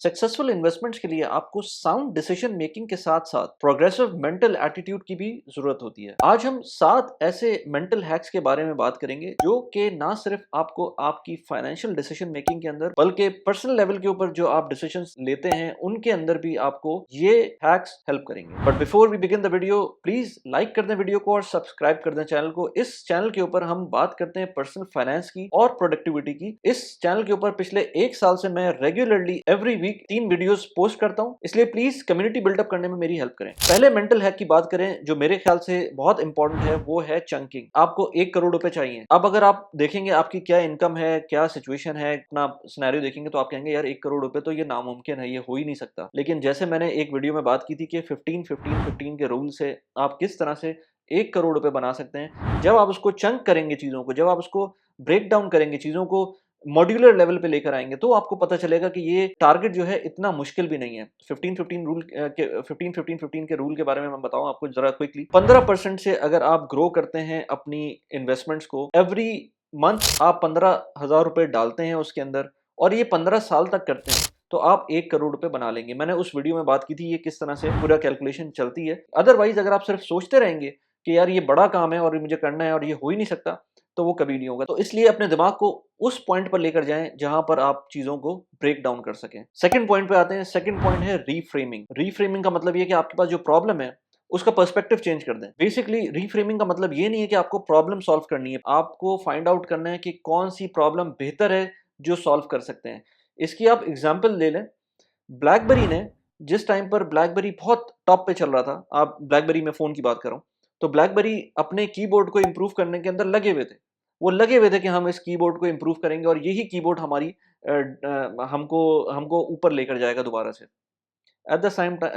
Successful investments के लिए आपको साउंड डिसीजन मेकिंग के साथ साथ प्रोग्रेसिव मेंटल एटीट्यूड की भी जरूरत होती है। आज हम 7 ऐसे मेंटल हैक्स के बारे में बात करेंगे जो कि ना सिर्फ आपको आपकी फाइनेंशियल डिसीजन मेकिंग के अंदर बल्कि पर्सनल लेवल के ऊपर जो आप डिसीजंस लेते हैं उनके अंदर भी आपको ये हैक्स हेल्प करेंगे। But before we begin the video, please like कर दें वीडियो को और सब्सक्राइब कर दें चैनल को। इस चैनल के ऊपर हम बात करते हैं पर्सनल फाइनेंस की और प्रोडक्टिविटी की। इस चैनल के ऊपर पिछले 1 साल से मैं regularly every week 3 videos post करता हूं, इसलिए प्लीज कम्युनिटी बिल्डअप करने में मेरी हेल्प करें। पहले मेंटल हैक की बात करें जो मेरे ख्याल से बहुत इंपॉर्टेंट है, वो है चंकिंग। आपको 1 करोड़ रुपए चाहिए। अब अगर आप देखेंगे आपकी क्या इनकम है, क्या सिचुएशन है, अपना सिनेरियो देखेंगे तो आप कहेंगे यार 1 करोड़ रुपए तो ये नामुमकिन है, ये हो ही नहीं सकता। लेकिन जैसे मैंने एक वीडियो में बात की थी कि 15-15-15 के रूल से आप किस तरह से 1 करोड़ रुपए बना सकते हैं। जब आप उसको चंक करेंगे चीजों को, जब आप उसको ब्रेक डाउन करेंगे, चीजों को मॉड्यूलर लेवल पे लेकर आएंगे, तो आपको पता चलेगा कि ये टारगेट जो है इतना मुश्किल भी नहीं है। 15-15 रूल के 15-15-15 के रूल के बारे में मैं बताऊं आपको जरा क्विकली। 15% से अगर आप ग्रो करते हैं अपनी इन्वेस्टमेंट्स को, एवरी मंथ आप 15,000 रुपए डालते हैं उसके अंदर और ये 15 साल तक करते हैं, तो आप 1 करोड़ रुपए बना लेंगे। मैंने उस वीडियो में बात की थी ये किस तरह से पूरा कैलकुलेशन चलती है। अदरवाइज अगर आप सिर्फ सोचते रहेंगे कि यार ये बड़ा काम है और मुझे करना है और ये हो ही नहीं सकता, तो वो कभी नहीं होगा। तो इसलिए अपने दिमाग को उस पॉइंट पर लेकर जाएं जहां पर आप चीजों को ब्रेक डाउन कर सकें। सेकंड पॉइंट पे आते हैं। सेकंड पॉइंट है रीफ्रेमिंग। रीफ्रेमिंग का मतलब ये कि आपके पास जो प्रॉब्लम है उसका पर्सपेक्टिव चेंज कर दें। बेसिकली रीफ्रेमिंग का मतलब ये नहीं है कि आपको प्रॉब्लम सॉल्व करनी है, आपको फाइंड आउट करना है कि कौन सी प्रॉब्लम बेहतर है जो सॉल्व कर सकते हैं। इसकी आप एग्जाम्पल ले लें। ब्लैकबेरी ने जिस टाइम पर ब्लैकबेरी बहुत टॉप पे चल रहा था, आप ब्लैकबेरी में फोन की बात कर रहा हूं, तो ब्लैकबेरी अपने कीबोर्ड को इंप्रूव करने के अंदर लगे हुए थे। वो लगे हुए थे कि हम इस कीबोर्ड को इंप्रूव करेंगे और यही कीबोर्ड हमारी हमको हमको ऊपर लेकर जाएगा दोबारा से। Eight the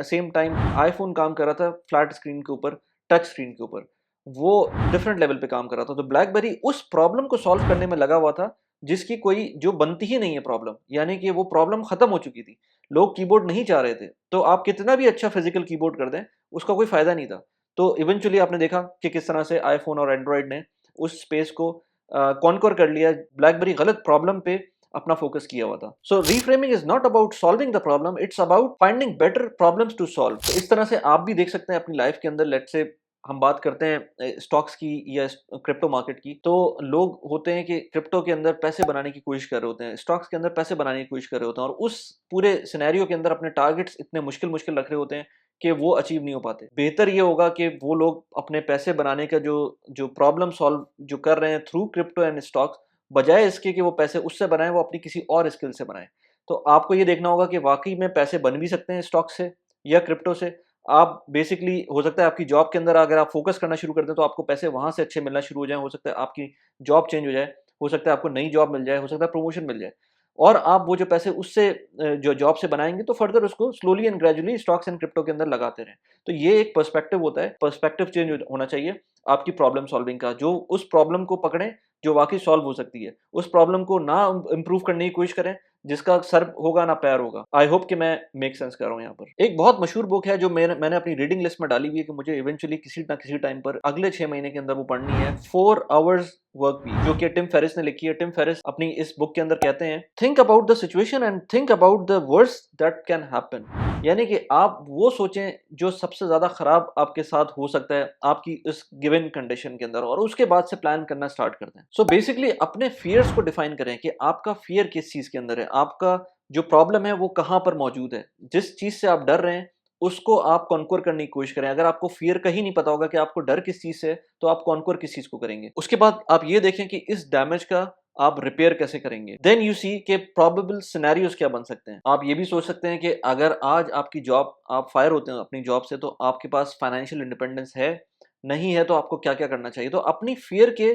same time iPhone काम कर रहा था फ्लैट स्क्रीन के ऊपर, टच स्क्रीन के ऊपर। वो डिफरेंट लेवल पे काम कर रहा था। तो ब्लैकबेरी उस प्रॉब्लम को सॉल्व करने में लगा हुआ था जिसकी कोई जो बनती ही नहीं है प्रॉब्लम, यानी कि वो प्रॉब्लम खत्म हो चुकी थी। लोग कीबोर्ड नहीं चाह रहे थे, तो आप कितना भी अच्छा फिजिकल कीबोर्ड कर दें उसका कोई फायदा नहीं था। तो इवेंचुअली आपने देखा कि किस तरह से आईफोन और एंड्रॉयड ने उस स्पेस को कॉन्कर कर लिया। ब्लैकबेरी गलत प्रॉब्लम पे अपना फोकस किया हुआ था। So reframing is not about solving the problem, it's about finding better problems to solve. तो इस तरह से आप भी देख सकते हैं अपनी लाइफ के अंदर। लेट्स से हम बात करते हैं स्टॉक्स की या क्रिप्टो मार्केट की, तो लोग होते हैं कि क्रिप्टो के अंदर पैसे बनाने की कोशिश कर रहे होते हैं, स्टॉक्स के अंदर पैसे बनाने की कोशिश कर रहे होते हैं और उस पूरे सिनेरियो के अंदर अपने टारगेट्स इतने मुश्किल मुश्किल रख रहे होते हैं कि वो अचीव नहीं हो पाते। बेहतर ये होगा कि वो लोग अपने पैसे बनाने का जो जो प्रॉब्लम सॉल्व जो कर रहे हैं थ्रू क्रिप्टो एंड स्टॉक्स, बजाय इसके कि वो पैसे उससे बनाएं, वो अपनी किसी और स्किल से बनाएं। तो आपको ये देखना होगा कि वाकई में पैसे बन भी सकते हैं स्टॉक से या क्रिप्टो से। आप बेसिकली हो सकता है आपकी जॉब के अंदर अगर आप फोकस करना शुरू कर दें तो आपको पैसे वहां से अच्छे मिलना शुरू हो जाए। हो सकता है आपकी जॉब चेंज हो जाए, हो सकता है आपको नई जॉब मिल जाए, हो सकता है प्रमोशन मिल जाए और आप वो जो पैसे उससे जो जॉब से बनाएंगे तो फर्दर उसको slowly and gradually stocks and crypto के अंदर लगाते रहें। तो ये एक पर्सपेक्टिव होता है। पर्सपेक्टिव चेंज होना चाहिए आपकी प्रॉब्लम सॉल्विंग का, जो उस प्रॉब्लम को पकड़े जो वाकई सॉल्व हो सकती है। उस प्रॉब्लम को ना इंप्रूव करने की कोशिश करें जिसका सर होगा ना पैर होगा। आई होप कि मैं मेक सेंस कर रहा हूँ यहाँ पर। एक बहुत मशहूर बुक है जो मैंने अपनी रीडिंग लिस्ट में डाली हुई है कि मुझे इवेंचुअली किसी ना किसी टाइम पर अगले 6 महीने के अंदर वो पढ़नी है। 4 आवर्स वर्क वीक, जो कि टिम फेरिस ने लिखी है। टिम फेरिस अपनी इस बुक के अंदर कहते हैं, think about the situation and think about the worst that can happen. यानी कि आप वो सोचें जो सबसे ज्यादा खराब आपके साथ हो सकता है आपकी इस गिवन कंडीशन के अंदर, और उसके बाद से प्लान करना स्टार्ट कर दें। सो बेसिकली अपने फियर्स को डिफाइन करें कि आपका फियर किस चीज के अंदर है, आपका जो प्रॉब्लम है वो कहां पर मौजूद है। जिस चीज से आप डर रहे हैं उसको आप कॉन्कोर करने की कोशिश करें। अगर आपको फियर का ही नहीं पता होगा कि आपको डर किस चीज से है, तो आप कॉन्कोर किस चीज को करेंगे। उसके बाद आप ये देखें कि इस डैमेज का आप रिपेयर कैसे करेंगे। देन यू सी के प्रोबेबल सिनेरियोस क्या बन सकते हैं। आप ये भी सोच सकते हैं कि अगर आज आपकी जॉब, आप फायर होते हैं अपनी जॉब से, तो आपके पास फाइनेंशियल इंडिपेंडेंस है, नहीं है, तो आपको क्या क्या करना चाहिए। तो अपनी फियर के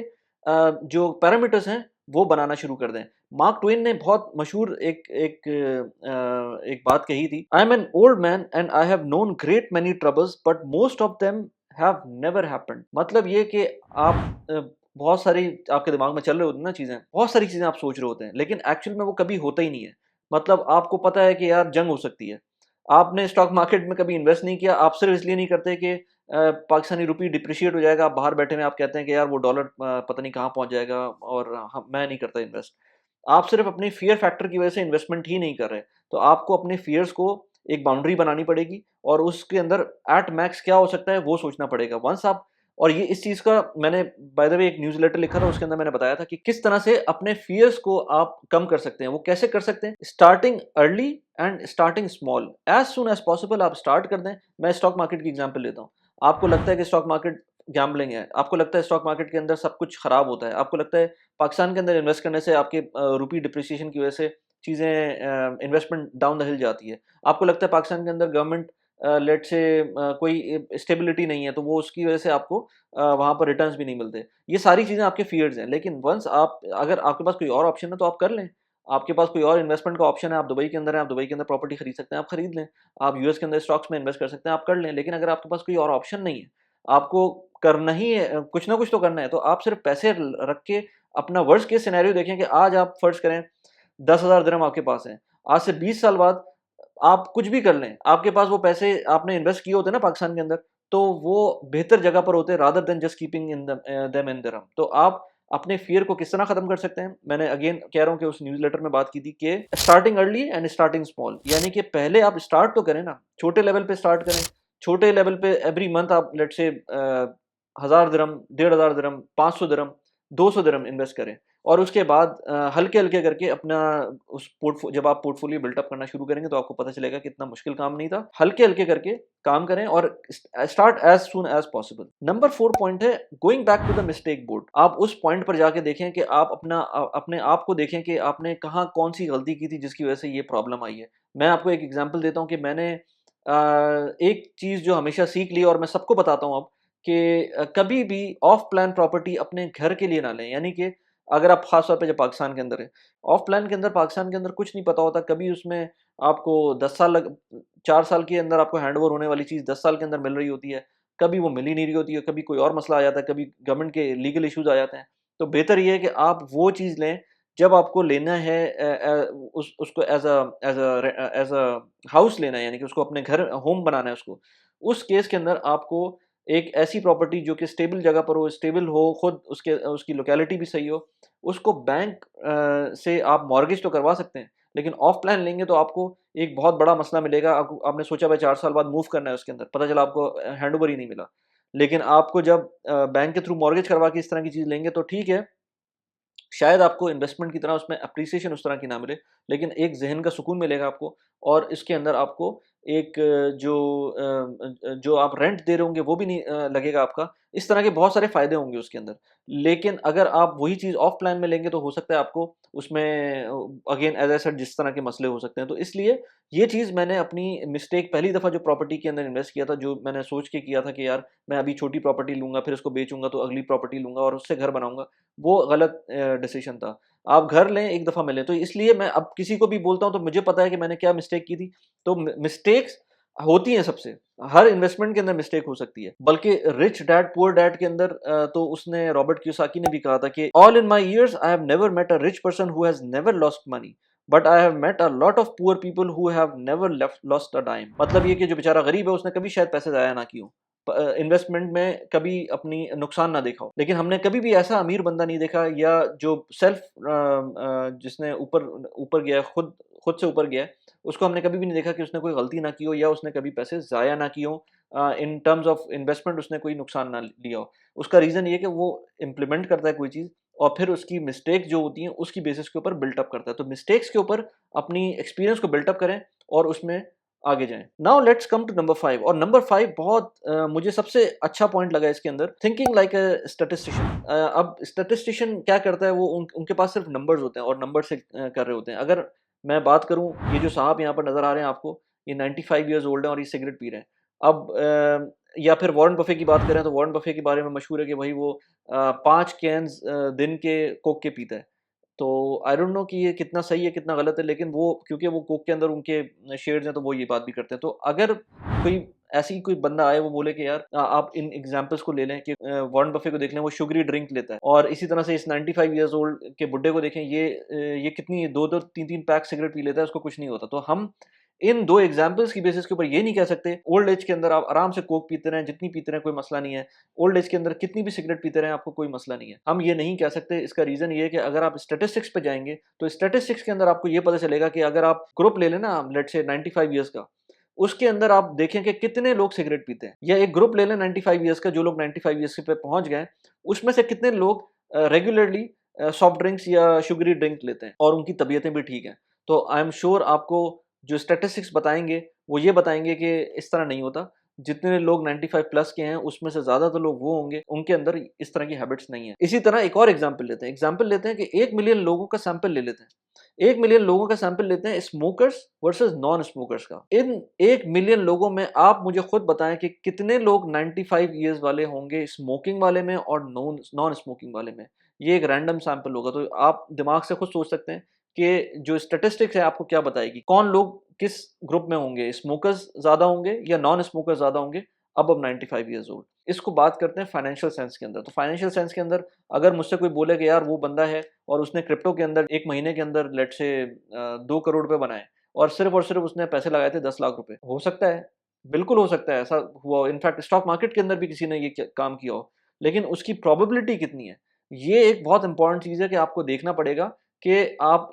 जो पैरामीटर्स हैं वो बनाना शुरू कर दें। मार्क ट्वेन ने बहुत मशहूर एक बात कही थी, I am an old man and I have known great many troubles but most of them have never happened. मतलब ये कि आप बहुत सारी आपके दिमाग में चल रहे होते हैं ना चीजें, बहुत सारी चीजें आप सोच रहे होते हैं, लेकिन एक्चुअल में वो कभी होता ही नहीं है। मतलब आपको पता है कि यार जंग हो सकती है, आपने स्टॉक मार्केट में कभी इन्वेस्ट नहीं किया, आप सिर्फ इसलिए नहीं करते कि पाकिस्तानी रुपी डिप्रिशिएट हो जाएगा, आप बाहर बैठे में आप कहते हैं कि यार वो डॉलर पता नहीं कहाँ पहुंच जाएगा और मैं नहीं करता इन्वेस्ट। आप सिर्फ अपने फियर फैक्टर की वजह से इन्वेस्टमेंट ही नहीं कर रहे, तो आपको अपने फियर्स को एक बाउंड्री बनानी पड़ेगी और उसके अंदर एट मैक्स क्या हो सकता है वो सोचना पड़ेगा। वंस आप और ये इस चीज़ का मैंने बाय द वे एक न्यूज़लेटर लिखा था, उसके अंदर मैंने बताया था कि किस तरह से अपने फियर्स को आप कम कर सकते हैं। वो कैसे कर सकते हैं? Starting early and starting small. As soon as possible आप स्टार्ट कर दें। मैं स्टॉक मार्केट की एग्ज़ाम्पल लेता हूँ। आपको लगता है कि स्टॉक मार्केट गैम्बलिंग है, आपको लगता है स्टॉक मार्केट के अंदर सब कुछ खराब होता है, आपको लगता है पाकिस्तान के अंदर इन्वेस्ट करने से आपके रुपी डिप्रिसिएशन की वजह से चीज़ें इन्वेस्टमेंट डाउन द हिल जाती है। आपको लगता है पाकिस्तान के अंदर गवर्नमेंट लेट्स से कोई स्टेबिलिटी नहीं है, तो वो उसकी वजह से आपको वहाँ पर रिटर्न्स भी नहीं मिलते। ये सारी चीज़ें आपके फियर्स हैं, लेकिन वंस आप अगर आपके पास कोई और ऑप्शन है तो आप कर लें। आपके पास कोई और इन्वेस्टमेंट का ऑप्शन है, आप दुबई के अंदर हैं, आप दुबई के अंदर प्रॉपर्टी खरीद सकते हैं, आप खरीद लें। आप यूएस के अंदर स्टॉक्स में इन्वेस्ट कर सकते हैं, आप कर लें। लेकिन अगर आपके पास कोई और ऑप्शन नहीं है, आपको करना ही है कुछ ना कुछ तो करना है, तो आप सिर्फ पैसे रख के अपना वर्स्ट केस सिनेरियो देखें कि आज आप फर्ज करें 10,000 दिरहम आपके पास हैं। आज से 20 साल बाद आप कुछ भी कर लें, आपके पास वो पैसे आपने इन्वेस्ट किए होते हैं ना पाकिस्तान के अंदर, तो वो बेहतर जगह पर होते हैं rather than just keeping in them in dirham. तो आप अपने फ़ियर को किस तरह ख़त्म कर सकते हैं? मैंने अगेन कह रहा हूँ कि उस न्यूज़लेटर में बात की थी कि starting early and starting small, यानी कि पहले आप स्टार्ट तो करें ना, छोटे लेवल पे स्टार्ट करें। छोटे लेवल पे एवरी मंथ आप let's say 1000 dirham, 1500 dirham, 500 dirham, 200 dirham invest करें और उसके बाद हल्के-हल्के करके अपना उस जब आप पोर्टफोलियो बिल्ट अप करना शुरू करेंगे तो आपको पता चलेगा कि इतना मुश्किल काम नहीं था। हल्के-हल्के करके काम करें और start as soon as possible. Number 4 point है going back to the mistake board. आप उस पॉइंट पर जाके देखें कि आप अपने आप को देखें कि आपने कहाँ कौन-सी गलती की थी जिसकी वजह से ये प्रॉब्लम आई है। मैं आपको एक एग्ज़ाम्पल देता हूँ कि मैंने एक चीज़ जो हमेशा सीख ली और मैं सबको बताता हूँ अब कि कभी भी ऑफ प्लान प्रॉपर्टी अपने घर के लिए ना लें। यानी कि अगर आप ख़ास तौर पे जब पाकिस्तान के अंदर हैं, ऑफ प्लान के अंदर पाकिस्तान के अंदर कुछ नहीं पता होता, कभी उसमें आपको 10 साल 4 साल के अंदर आपको हैंडओवर होने वाली चीज़ 10 साल के अंदर मिल रही होती है, कभी वो मिल ही नहीं रही होती है, कभी कोई और मसला आ जाता है, कभी गवर्नमेंट के लीगल इश्यूज़ आ जाते हैं। तो बेहतर ये है कि आप वो चीज़ लें, जब आपको लेना है उसको एज़ अ हाउस लेना है, यानी कि उसको अपने घर होम बनाना है उसको। उस केस के अंदर आपको एक ऐसी प्रॉपर्टी जो कि स्टेबल जगह पर हो, स्टेबल हो, खुद उसकी लोकेलिटी भी सही हो, उसको बैंक से आप मॉर्गेज तो करवा सकते हैं, लेकिन ऑफ प्लान लेंगे तो आपको एक बहुत बड़ा मसला मिलेगा। आपने सोचा भाई 4 साल बाद मूव करना है उसके अंदर, पता चला आपको हैंडओवर ही नहीं मिला। लेकिन आपको जब बैंक के थ्रू मॉर्गेज करवा के इस तरह की चीज़ लेंगे तो ठीक है, शायद आपको इन्वेस्टमेंट की तरह उसमें एप्रिसिएशन उस तरह की ना मिले, लेकिन एक ज़हन का सुकून मिलेगा आपको और इसके अंदर आपको एक जो आप रेंट दे रहे होंगे वो भी नहीं लगेगा आपका। इस तरह के बहुत सारे फ़ायदे होंगे उसके अंदर। लेकिन अगर आप वही चीज़ ऑफ प्लान में लेंगे तो हो सकता है आपको उसमें अगेन एज़ आई सेड जिस तरह के मसले हो सकते हैं। तो इसलिए ये चीज़ मैंने अपनी मिस्टेक पहली दफ़ा जो प्रॉपर्टी के अंदर इन्वेस्ट किया था, जो मैंने सोच के किया था कि यार मैं अभी छोटी प्रॉपर्टी लूँगा, फिर उसको बेचूँगा तो अगली प्रॉपर्टी लूँगा और उससे घर बनाऊँगा। वो गलत डिसीज़न था। आप घर लें, एक दफ़ा में लें। तो इसलिए मैं अब किसी को भी बोलता हूँ तो मुझे पता है कि मैंने क्या मिस्टेक की थी। तो मिस्टेक्स होती हैं सबसे। हर इन्वेस्टमेंट के अंदर मिस्टेक हो सकती है। बल्कि रिच डैड पुअर डैड के अंदर तो उसने रॉबर्ट कियोसाकी ने भी कहा था कि all in my years I have never met a rich person who has never lost money, but I have met a lot of poor people who have never left lost a dime. मतलब ये कि जो बेचारा गरीब है उसने कभी शायद पैसे ज़ाया ना किए हों। इन्वेस्टमेंट में कभी अपनी नुकसान ना देखा हो। लेकिन हमने कभी भी ऐसा अमीर बंदा नहीं देखा या जो सेल्फ जिसने ऊपर ऊपर गया है, खुद से ऊपर गया है, उसको हमने कभी भी नहीं देखा कि उसने कोई गलती ना की हो या उसने कभी पैसे ज़ाया ना किए हों। इन टर्म्स ऑफ इन्वेस्टमेंट उसने कोई नुकसान ना लिया हो। उसका रीज़न ये है कि वो इम्प्लीमेंट करता है कोई चीज़ और फिर उसकी मिस्टेक जो होती हैं उसकी बेसिस के ऊपर बिल्ट अप करता है। तो मिस्टेक्स के ऊपर अपनी एक्सपीरियंस को बिल्ट अप करें और उसमें आगे जाएँ। Now let's come to number 5 और नंबर 5 बहुत मुझे सबसे अच्छा पॉइंट लगा इसके अंदर, थिंकिंग लाइक अ स्टैटिस्टिशियन। अब स्टैटिस्टिशियन क्या करता है, वो उनके पास सिर्फ नंबर्स होते हैं और नंबर से कर रहे होते हैं। अगर मैं बात करूँ, ये जो साहब यहाँ पर नज़र आ रहे हैं आपको, ये 95 इयर्स ओल्ड हैं और ये सिगरेट पी रहे हैं। अब या फिर वॉरेन बफे की बात करें तो वॉरेन बफे के बारे में मशहूर है कि भाई वो 5 कैन्स दिन के कोक के पीता है। तो आई डोंट नो कि ये कितना सही है, कितना गलत है, लेकिन वो क्योंकि वो कोक के अंदर उनके शेयर्स हैं, तो वो ये बात भी करते हैं। तो अगर कोई बंदा आए, वो बोले कि यार आप इन एग्ज़ाम्पल्स को ले लें कि वॉरेन बफे को देख लें, वो शुगरी ड्रिंक लेता है और इसी तरह से इस 95 इयर्स ओल्ड के बुड्ढे को देखें, ये कितनी 2-2 3-3 पैक सिगरेट पी लेता है, उसको कुछ नहीं होता। तो हम इन दो एग्जाम्पल्स की बेसिस के ऊपर ये नहीं कह सकते ओल्ड एज के अंदर आप आराम से कोक पीते रहें, जितनी पीते रहें कोई मसला नहीं है, ओल्ड एज के अंदर कितनी भी सिगरेट पीते रहें आपको कोई मसला नहीं है। हम ये नहीं कह सकते। इसका रीजन ये है कि अगर आप स्टेटिस्टिक्स पे जाएंगे तो स्टेटिस्टिक्स के अंदर आपको ये पता चलेगा कि अगर आप ग्रुप ले लेना लेट्स से 95 ईयर्स का, उसके अंदर आप देखें कि कितने लोग सिगरेट पीते हैं, या एक ग्रुप ले लें 95 ईयर्स का, जो लोग 95 ईयर्स पे पहुंच गए, उसमें से कितने लोग रेगुलरली सॉफ्ट ड्रिंक्स या शुगरी ड्रिंक लेते हैं और उनकी तबीयतें भी ठीक हैं। तो आई एम श्योर आपको जो स्टैटिस्टिक्स बताएंगे वो ये बताएंगे कि इस तरह नहीं होता। जितने लोग 95 प्लस के हैं उसमें से ज़्यादातर लोग वो होंगे उनके अंदर इस तरह की हैबिट्स नहीं है। इसी तरह एक और एग्जाम्पल लेते हैं कि 1 मिलियन लोगों का सैंपल ले लेते हैं। 1 मिलियन लोगों का सैंपल लेते हैं स्मोकर्स वर्सेस नॉन स्मोकर्स का। इन 1 मिलियन लोगों में आप मुझे खुद बताएं कि कितने लोग 95 ईयर्स वाले होंगे स्मोकिंग वाले में और नॉन स्मोकिंग वाले में। ये एक रैंडम सैंपल होगा, तो आप दिमाग से खुद सोच सकते हैं कि जो स्टेटिस्टिक्स है आपको क्या बताएगी, कौन लोग किस ग्रुप में होंगे, स्मोकर्स ज़्यादा होंगे या नॉन स्मोकर्स ज़्यादा होंगे अब 95 ईयर्स ओल्ड। इसको बात करते हैं फाइनेंशियल सेंस के अंदर। तो फाइनेंशियल सेंस के अंदर अगर मुझसे कोई बोले कि यार वो बंदा है और उसने क्रिप्टो के अंदर 1 महीने के अंदर लेट से 2 करोड़ रुपए बनाए और सिर्फ उसने पैसे लगाए थे 10 लाख रुपए, हो सकता है, बिल्कुल हो सकता है, ऐसा हुआ। इनफैक्ट स्टॉक मार्केट के अंदर भी किसी ने ये काम किया हो, लेकिन उसकी प्रोबेबिलिटी कितनी है, ये एक बहुत इंपॉर्टेंट चीज़ है कि आपको देखना पड़ेगा कि आप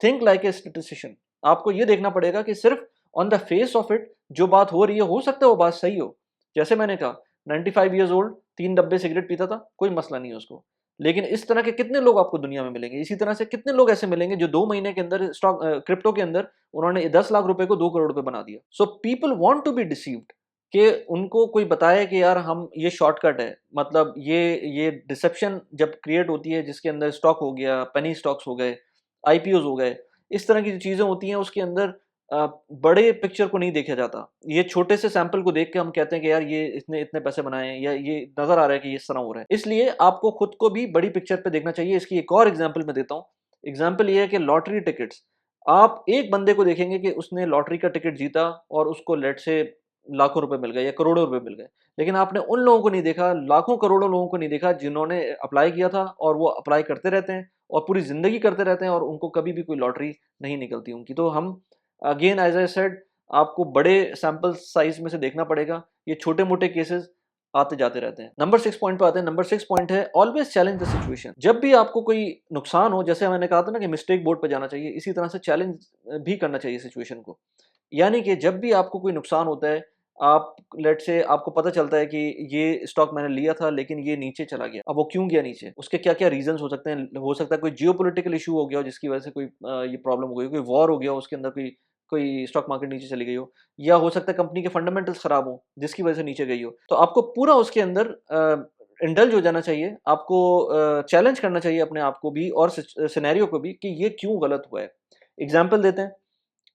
थिंक लाइक ए स्टैटिस्टिशियन। आपको ये देखना पड़ेगा कि सिर्फ on the face of it जो बात हो रही है, हो सकता है वो बात सही हो। जैसे मैंने कहा 95 ईयर्स ओल्ड 3 डब्बे सिगरेट पीता था, कोई मसला नहीं है उसको। लेकिन इस तरह के कितने लोग आपको दुनिया में मिलेंगे? इसी तरह से कितने लोग ऐसे मिलेंगे जो 2 महीने के अंदर क्रिप्टो के अंदर उन्होंने 10 लाख रुपए को 2 करोड़ रुपए बना दिया। So people want to be deceived कि उनको कोई बताए कि यार हम ये शॉर्टकट है, मतलब ये डिसेप्शन जब क्रिएट होती है जिसके अंदर स्टॉक हो गया, पेनी स्टॉक्स हो गए, आईपीओज हो गए, इस तरह की जो चीज़ें होती हैं उसके अंदर बड़े पिक्चर को नहीं देखा जाता। ये छोटे से सैंपल को देख के हम कहते हैं कि यार ये इसने इतने पैसे बनाए हैं या ये नज़र आ रहा है कि ये इस तरह हो रहा है। इसलिए आपको खुद को भी बड़ी पिक्चर पे देखना चाहिए। इसकी एक और एग्जांपल मैं देता हूँ। एग्जांपल ये है कि लॉटरी टिकट्स, आप एक बंदे को देखेंगे कि उसने लॉटरी का टिकट जीता और उसको लेट से लाखों रुपए मिल गए या करोड़ों रुपए मिल गए। लेकिन आपने उन लोगों को नहीं देखा, लाखों करोड़ों लोगों को नहीं देखा जिन्होंने अप्लाई किया था और वो अप्लाई करते रहते हैं और पूरी ज़िंदगी करते रहते हैं और उनको कभी भी कोई लॉटरी नहीं निकलती उनकी। तो हम अगेन एज़ आई सेड, आपको बड़े सैंपल साइज़ में से देखना पड़ेगा। ये छोटे-मोटे केसेस आते जाते रहते हैं। नंबर 6 पॉइंट पे आते हैं। नंबर 6 पॉइंट है ऑलवेज़ चैलेंज द सिचुएशन। जब भी आपको कोई नुकसान हो, जैसे मैंने कहा था ना कि मिस्टेक बोर्ड पे जाना चाहिए, इसी तरह से चैलेंज भी करना चाहिए सिचुएशन को। यानी कि जब भी आपको कोई नुकसान होता है, आप लेट्स से आपको पता चलता है कि ये स्टॉक मैंने लिया था लेकिन ये नीचे चला गया। अब वो क्यों गया नीचे? उसके क्या-क्या रीज़न्स हो सकते हैं? हो सकता है कोई जियोपॉलिटिकल इश्यू हो गया हो जिसकी वजह से कोई ये प्रॉब्लम हो गई हो, कोई वॉर हो गया हो उसके अंदर कोई कोई स्टॉक मार्केट नीचे चली गई हो, या हो सकता है कंपनी के फंडामेंटल्स खराब हो जिसकी वजह से नीचे गई हो। तो आपको पूरा उसके अंदर इंडल्ज हो जाना चाहिए। आपको चैलेंज करना चाहिए अपने आप को भी और सिनेरियो को भी कि ये क्यों गलत हुआ है। एग्ज़ाम्पल देते हैं।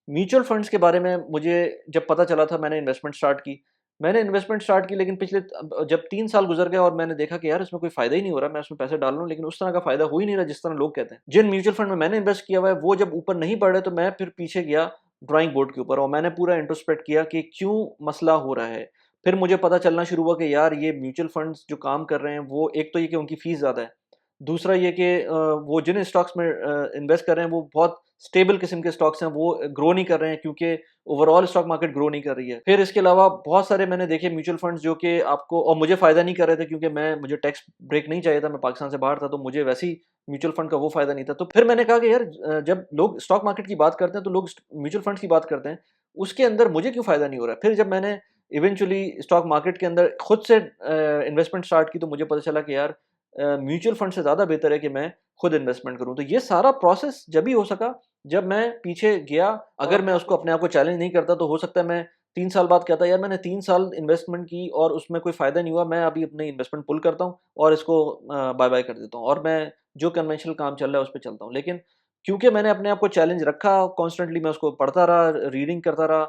म्यूचुअल फंड्स के बारे में मुझे जब पता चला था, मैंने इन्वेस्टमेंट स्टार्ट की। लेकिन पिछले जब 3 साल गुज़र गए और मैंने देखा कि यार इसमें कोई फ़ायदा ही नहीं हो रहा, मैं इसमें पैसे डाल रहा हूँ लेकिन उस तरह का फ़ायदा हो ही नहीं रहा जिस तरह लोग कहते हैं। जिन म्यूचुअल फंड में मैंने इन्वेस्ट किया हुआ है वो जब ऊपर नहीं बढ़ रहे तो मैं फिर पीछे गया ड्राइंग बोर्ड के ऊपर और मैंने पूरा इंट्रोस्पेक्ट किया कि क्यों मसला हो रहा है। फिर मुझे पता चलना शुरू हुआ कि यार ये म्यूचुअल फंड्स जो काम कर रहे हैं वो एक तो ये कि उनकी फ़ीस ज़्यादा है। दूसरा ये कि वो जिन स्टॉक्स में इन्वेस्ट कर रहे हैं वो बहुत स्टेबल किस्म के स्टॉक्स हैं, वो ग्रो नहीं कर रहे हैं क्योंकि ओवरऑल स्टॉक मार्केट ग्रो नहीं कर रही है। फिर इसके अलावा बहुत सारे मैंने देखे म्यूचुअल फंड्स जो कि आपको, और मुझे फ़ायदा नहीं कर रहे थे क्योंकि मुझे टैक्स ब्रेक नहीं चाहिए था, मैं पाकिस्तान से बाहर था, तो मुझे वैसे ही म्यूचुअल फंड का वो फ़ायदा नहीं था। तो फिर मैंने कहा कि यार जब लोग स्टॉक मार्केट की बात करते हैं तो लोग म्यूचुअल फंड्स की बात करते हैं, उसके अंदर मुझे क्यों फ़ायदा नहीं हो रहा है? फिर जब मैंने इवेंचुअली स्टॉक मार्केट के अंदर खुद से इन्वेस्टमेंट स्टार्ट की तो मुझे पता चला कि यार म्यूचुअल फंड से ज़्यादा बेहतर है कि मैं खुद इन्वेस्टमेंट करूँ। तो ये सारा प्रोसेस जब ही हो सका जब मैं पीछे गया। अगर मैं उसको अपने आप को चैलेंज नहीं करता तो हो सकता है मैं 3 साल बाद कहता यार मैंने 3 साल इन्वेस्टमेंट की और उसमें कोई फ़ायदा नहीं हुआ, मैं अभी अपनी इन्वेस्टमेंट पुल करता हूँ और इसको बाय-बाय कर देता हूँ और मैं जो कन्वेंशनल काम चल रहा है उस पे चलता हूँ। लेकिन क्योंकि मैंने अपने आप को चैलेंज रखा, कॉन्स्टेंटली मैं उसको पढ़ता रहा, रीडिंग करता रहा,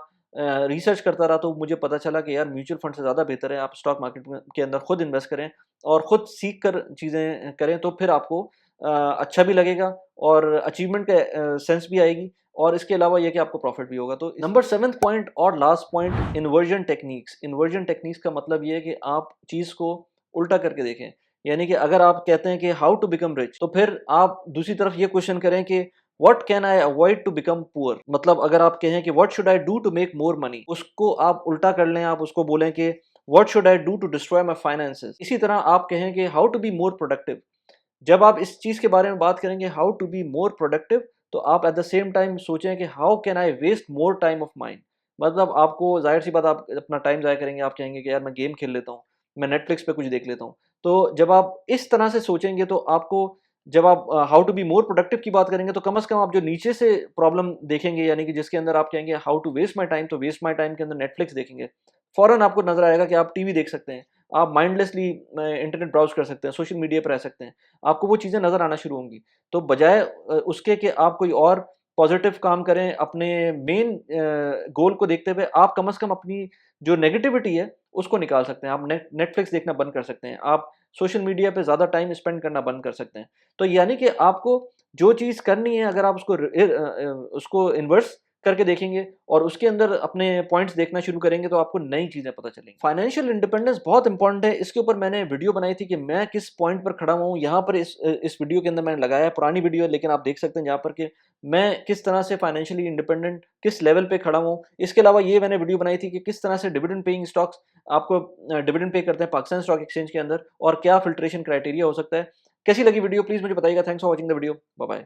रिसर्च करता रहा, तो मुझे पता चला कि यार म्यूचुअल फंड से ज़्यादा बेहतर है आप स्टॉक मार्केट में के अंदर खुद इन्वेस्ट करें और खुद सीख कर चीज़ें करें, तो फिर आपको अच्छा भी लगेगा और अचीवमेंट का सेंस भी आएगी और इसके अलावा ये कि आपको प्रॉफिट भी होगा। तो नंबर 7th पॉइंट और last point, inversion techniques. Inversion techniques का मतलब ये है कि आप चीज़ को उल्टा करके देखें। यानी कि अगर आप कहते हैं कि हाउ टू बिकम रिच, तो फिर आप दूसरी तरफ ये क्वेश्चन करें कि what can I avoid to become poor, मतलब अगर आप कहें कि what should I do to make more money, उसको आप उल्टा कर लें, आप उसको बोलें कि what should I do to destroy my finances. इसी तरह आप कहें कि how to be more productive. जब आप इस चीज़ के बारे में बात करेंगे how to be more productive, तो आप एट द सेम टाइम सोचें कि how can I waste more time of mind. मतलब आपको ज़ाहिर सी बात, आप अपना टाइम ज़ाया करेंगे, आप कहेंगे कि यार मैं गेम खेल लेता हूँ, मैं नेटफ्लिक्स पे कुछ देख लेता हूँ। तो जब आप इस तरह से सोचेंगे तो आपको, जब आप how to be more productive की बात करेंगे तो कम से कम आप जो नीचे से प्रॉब्लम देखेंगे, यानी कि जिसके अंदर आप कहेंगे how to waste my time, तो वेस्ट माई टाइम के अंदर नेटफ्लिक्स देखेंगे, फ़ौरन आपको नज़र आएगा कि आप टीवी देख सकते हैं, आप माइंडलेसली इंटरनेट ब्राउज़ कर सकते हैं, सोशल मीडिया पर रह सकते हैं। आपको वो चीज़ें नज़र आना शुरू होंगी। तो बजाय उसके कि आप कोई और पॉज़िटिव काम करें, अपने मेन गोल को देखते हुए आप कम से कम अपनी जो नेगेटिविटी है, उसको निकाल सकते हैं। आप नेटफ्लिक्स देखना बंद कर सकते हैं। आप सोशल मीडिया पे ज़्यादा टाइम स्पेंड करना बंद कर सकते हैं। तो यानी कि आपको जो चीज़ करनी है, अगर आप उसको इन्वर्स करके देखेंगे और उसके अंदर अपने पॉइंट्स देखना शुरू करेंगे, तो आपको नई चीज़ें पता चलेंगी। फाइनेंशियल इंडिपेंडेंस बहुत इंपॉर्टेंट है। इसके ऊपर मैंने वीडियो बनाई थी कि मैं किस पॉइंट पर खड़ा हुआ हूँ। यहाँ पर इस वीडियो के अंदर मैंने लगाया है, पुरानी वीडियो है, लेकिन आप देख सकते हैं जहाँ पर कि मैं किस तरह से फाइनेंशियली इंडिपेंडेंट, किस लेवल पे खड़ा हूँ। इसके अलावा ये मैंने वीडियो बनाई थी कि किस तरह से डिविडेंड पेइंग स्टॉक्स आपको डिविडेंड पे करते हैं पाकिस्तान स्टॉक एक्सचेंज के अंदर, और क्या फ़िल्ट्रेशन क्राइटेरिया हो सकता है। कैसी लगी वीडियो प्लीज़ मुझे बताइएगा। Thanks for watching the video. Bye bye.